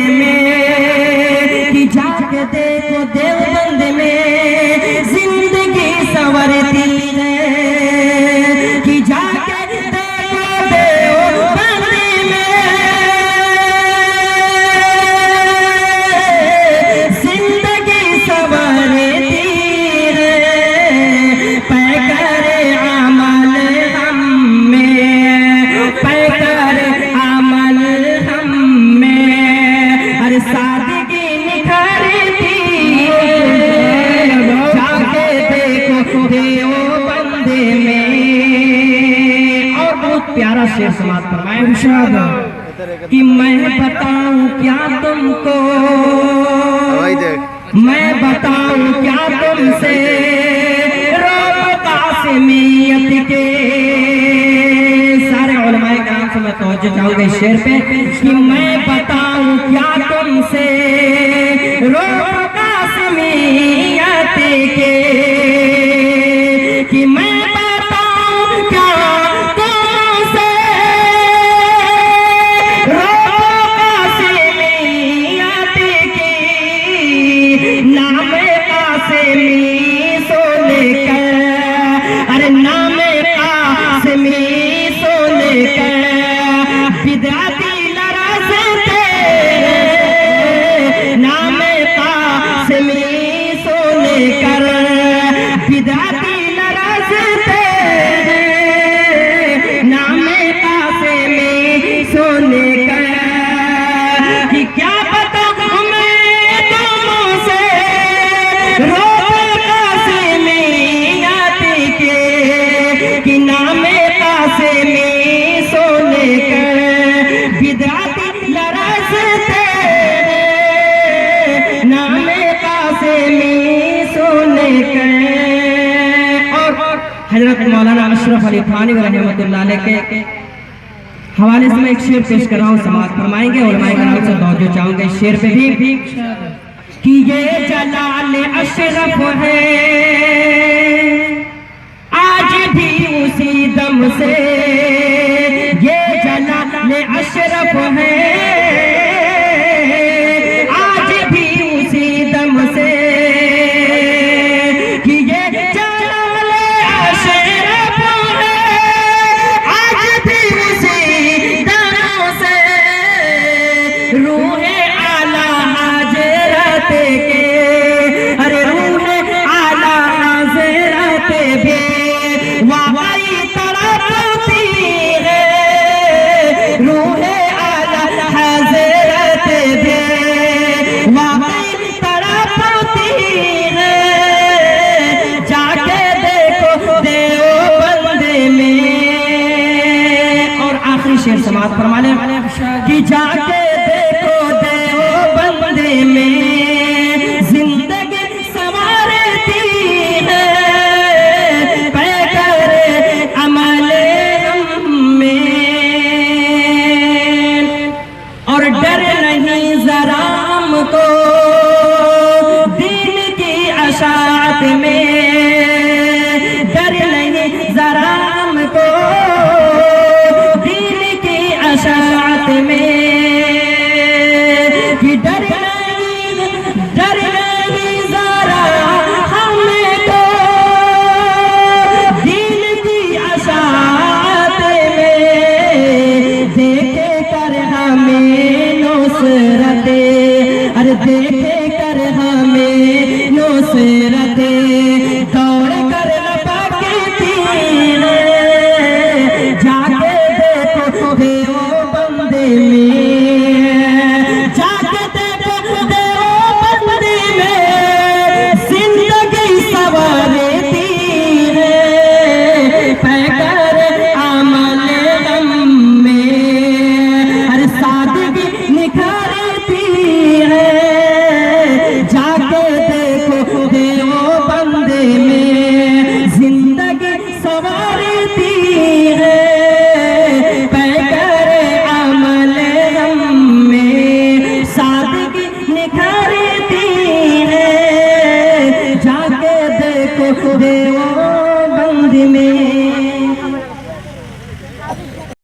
میں کہ جا کے دیکھو دیوبند میں زندگی سنورتی ہے، کہ جا کے دیکھو دیوبند میں زندگی سنورتی ہے، پیکر عمل ہم میں، پیکر عمل ہم میں، ہر سادگی نکھرتی ہے، جا کے دیکھو دیوبند میں۔ اور بہت پیارا شعر سماعت فرمائیں ارشاد کہ میں بتاؤں کیا تم کو، میں بتاؤں کیا تم سے روب قاسمیت کے۔ سارے علماء کرام سے میں توجہ چاہوں گا اس شعر پہ کہ میں بتاؤں کیا تم سے روب قاسمیت کے، کہ میں بتاؤں کیا تم سے روب قاسمیت کی، نام قاسمی سو لے کر، ارے نام قاسمی سو لے کر بدعتی لرزتے، نام قاسمی سو لے کر بدعتی لرزتے، نام قاسمی سو لے کر، کہ کیا پتا ہمیں تم سے روب قاسمیت کے، کہ نام قاسمی سو لے کر بدعتی لرزتے، نام قاسمی سو لے کر۔ اور حضرت مولانا اشرف علی تھانوی رحمۃ اللہ علیہ کے حوالے سے میں ایک شعر پیش کر رہا ہوں، سماعت فرمائیں گے۔ علماء کرام سے توجہ چاہوں گا اس شعر پہ بھی کہ یہ جلال اشرف ہے آج بھی اسی دم سے، یہ جلال اشرف ہے آج بھی اسی دم سے، کہ یہ جلال اشرف ہے آج بھی اسی دم سے، روح اعلیٰ حضرت کے، ارے روح اعلیٰ حضرت بھی واقعی تڑپتی ہے، روح اعلیٰ حضرت بھی واقعی تڑپتی ہے، جا کے دیکھو دیوبند میں۔ اور آخری شعر سماعت فرما لیں کہ جا کے دیکھو دیوبند میں زندگی سنورتی ہے، پیکر عمل ہم میں، اور ڈر نہیں ذرا ہم کو دین کی اشاعت میں، ڈر نہیں ذرا ہم کو دین کی اشاعت میں، کہ ڈر نہیں ذرا ہم کو دین کی اشاعت میں، دیکھے کر ہمیں نصرت، ارے دیکھے کر ہمیں نصرت